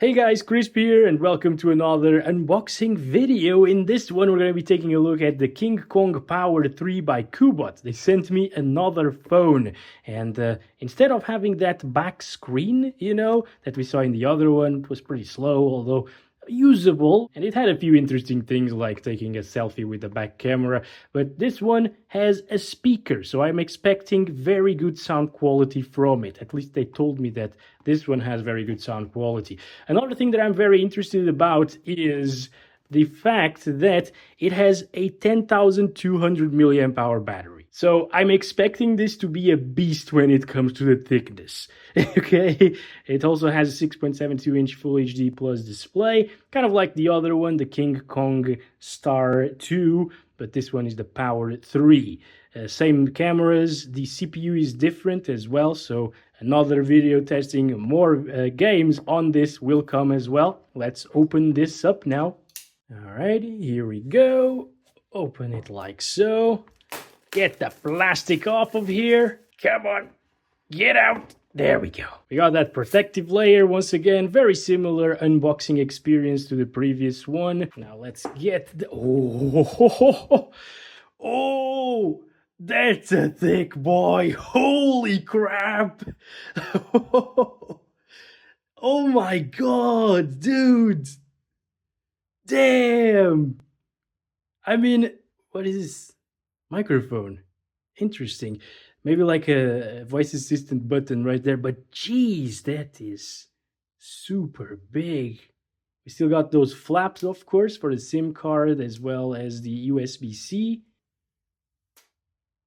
Hey guys, Crisp here and welcome to another unboxing video. In this one we're going to be taking a look at the KingKong Power 3 by Cubot. They sent me another phone and instead of having that back screen, that we saw in the other one, it was pretty slow, although usable, and it had a few interesting things like taking a selfie with the back camera, but this one has a speaker, so I'm expecting very good sound quality from it. At least they told me that this one has very good sound quality. Another thing that I'm very interested about is the fact that it has a 10,200 milliamp hour battery. So I'm expecting this to be a beast when it comes to the thickness. Okay, it also has a 6.72-inch Full HD Plus display, kind of like the other one, the KingKong Star 2, but this one is the Power 3. Same cameras, the CPU is different as well, so another video testing more games on this will come as well. Let's open this up now. Alrighty, here we go. Open it like so. Get the plastic off of here. Come on, get out. There we go. We got that protective layer once again. Very similar unboxing experience to the previous one. Now let's get the... Oh, that's a thick boy. Holy crap. Oh my god, dude. Damn! I mean, what is this? Microphone. Interesting. Maybe like a voice assistant button right there, but geez, that is super big. We still got those flaps, of course, for the SIM card as well as the USB-C.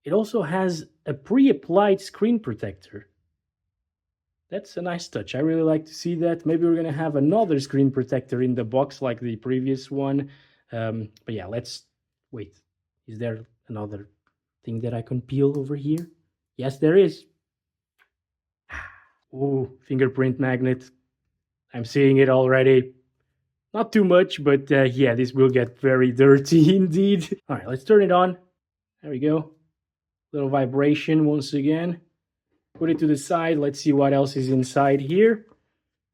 It also has a pre-applied screen protector. That's a nice touch. I really like to see that. Maybe we're going to have another screen protector in the box like the previous one. But yeah, let's wait. Is there another thing that I can peel over here? Yes, there is. Oh, fingerprint magnet. I'm seeing it already. Not too much, but yeah, this will get very dirty indeed. All right, let's turn it on. There we go. Little vibration once again. Put it to the side. Let's see what else is inside here.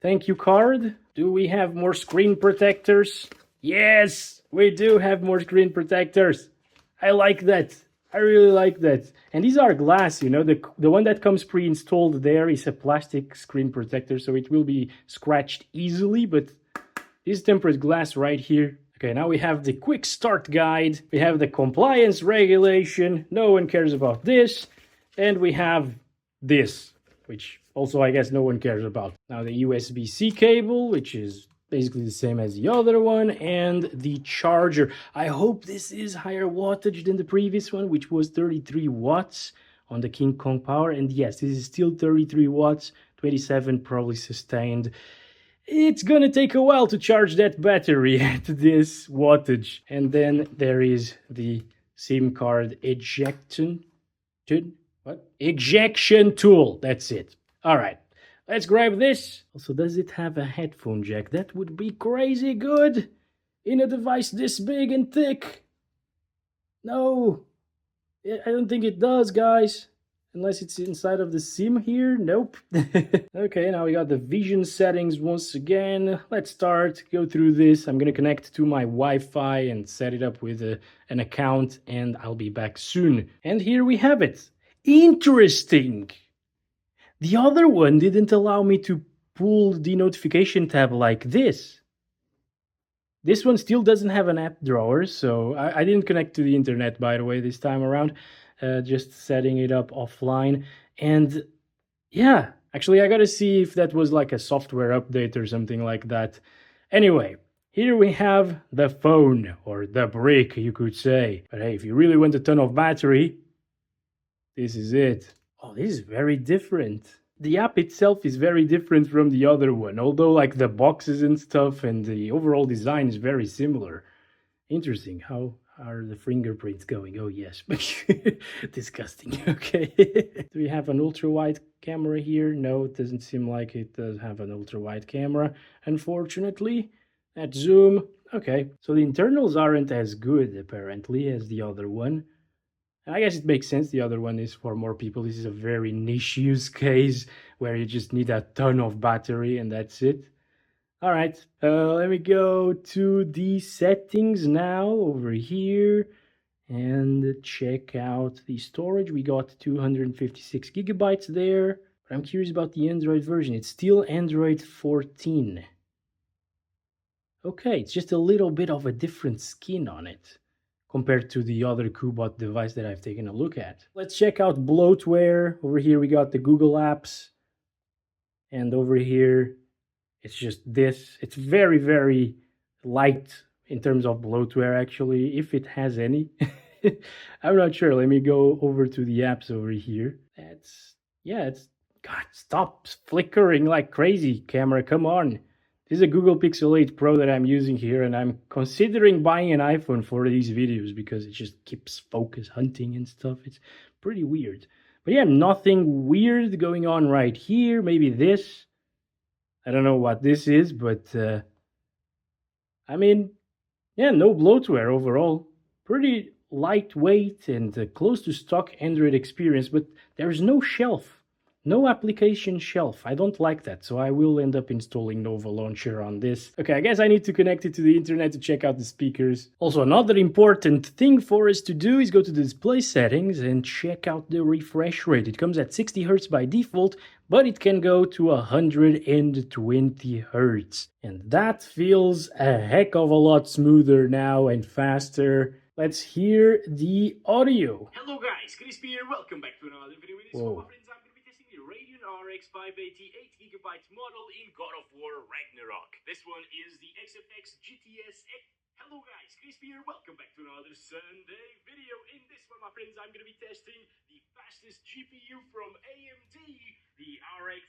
Thank you card. Do we have more screen protectors? Yes, we do have more screen protectors. I like that. I really like that. And these are glass, the one that comes pre-installed there is a plastic screen protector, so it will be scratched easily, but this tempered glass right here. Okay, now we have the quick start guide. We have the compliance regulation. No one cares about this. And we have this, which also I guess no one cares about. Now the USB-C cable, which is basically the same as the other one, and the charger. I hope this is higher wattage than the previous one, which was 33 watts on the KingKong Power. And yes, this is still 33 watts, 27 probably sustained. It's gonna take a while to charge that battery at this wattage. And then there is the SIM card ejection tool. That's it. All right, let's grab this. Also, does it have a headphone jack? That would be crazy good in a device this big and thick. No, I don't think it does, guys. Unless it's inside of the SIM here. Nope. Okay, now we got the vision settings once again. Let's go through this. I'm gonna connect to my Wi-Fi and set it up with an account, and I'll be back soon. And here we have it. Interesting. The other one didn't allow me to pull the notification tab like this. This one still doesn't have an app drawer, so I didn't connect to the internet, by the way, this time around. Just setting it up offline. And yeah, actually I gotta see if that was like a software update or something like that. Anyway, here we have the phone, or the brick, you could say. But hey, if you really want a ton of battery, this is it. Oh, this is very different. The app itself is very different from the other one, although like the boxes and stuff and the overall design is very similar. Interesting. How are the fingerprints going? Oh yes. Disgusting. Okay. Do we have an ultra-wide camera here? No, it doesn't seem like it does have an ultra-wide camera, unfortunately. At zoom. Okay, so the internals aren't as good apparently as the other one. I guess it makes sense. The other one is for more people. This is a very niche use case where you just need a ton of battery and that's it. All right, let me go to the settings now over here and check out the storage. We got 256 gigabytes there, but I'm curious about the Android version. It's still Android 14. Okay, it's just a little bit of a different skin on it compared to the other Cubot device that I've taken a look at. Let's check out bloatware. Over here we got the Google apps, and over here it's just this. It's very, very light in terms of bloatware, actually, if it has any. I'm not sure. Let me go over to the apps over here. It's, God, stop flickering like crazy, camera. Come on. This is a Google Pixel 8 Pro that I'm using here, and I'm considering buying an iPhone for these videos because it just keeps focus hunting and stuff. It's pretty weird. But yeah, nothing weird going on right here. Maybe this. I don't know what this is, but I mean, yeah, no bloatware overall. Pretty lightweight and close to stock Android experience, but there's no shelf. No application shelf. I don't like that, so I will end up installing Nova Launcher on this. Okay, I guess I need to connect it to the internet to check out the speakers. Also, another important thing for us to do is go to the display settings and check out the refresh rate. It comes at 60 Hz by default, but it can go to 120 Hz. And that feels a heck of a lot smoother now and faster. Let's hear the audio. Hello guys, Crispy here. Welcome back to another video. In this one, my friends, I'm going to be testing the Radeon RX 580 8GB model in God of War Ragnarok. This one is the XFX GTS X. Hello guys, Crispy here. Welcome back to another Sunday video. In this one, my friends, I'm going to be testing the fastest GPU from AMD, the RX.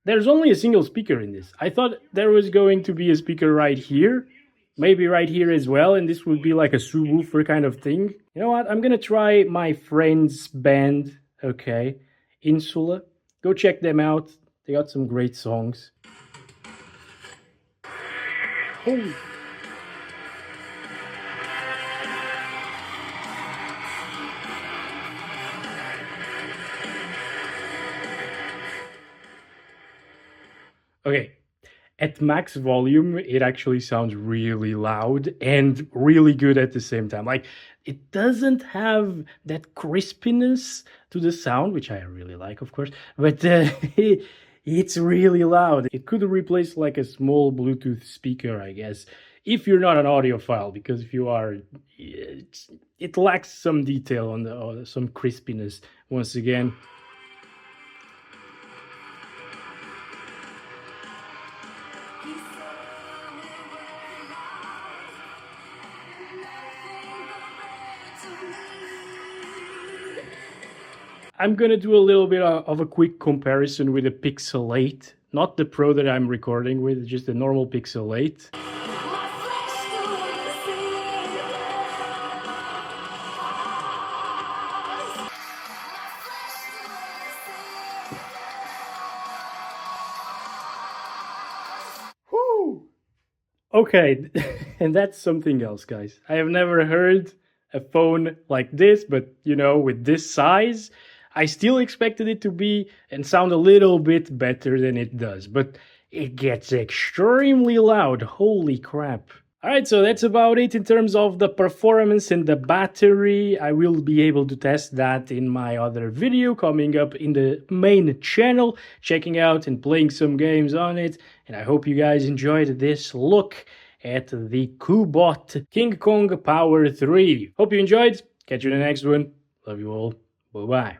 There's only a single speaker in this. I thought there was going to be a speaker right here, maybe right here as well, and this would be like a subwoofer kind of thing. You know what? I'm gonna try my friend's band, okay, Insula. Go check them out. They got some great songs. Oh. Okay, at max volume, it actually sounds really loud and really good at the same time. Like, it doesn't have that crispiness to the sound, which I really like, of course, but it's really loud. It could replace like a small Bluetooth speaker, I guess, if you're not an audiophile, because if you are, it lacks some detail on some crispiness once again. I'm gonna do a little bit of a quick comparison with the Pixel 8, not the Pro that I'm recording with, just the normal Pixel 8. Whew. Okay, and that's something else, guys. I have never heard a phone like this, but you know, with this size, I still expected it to be and sound a little bit better than it does, but it gets extremely loud. Holy crap. Alright, so that's about it in terms of the performance and the battery. I will be able to test that in my other video coming up in the main channel, checking out and playing some games on it. And I hope you guys enjoyed this look at the Cubot KingKong Power 3. Hope you enjoyed. Catch you in the next one. Love you all. Bye-bye.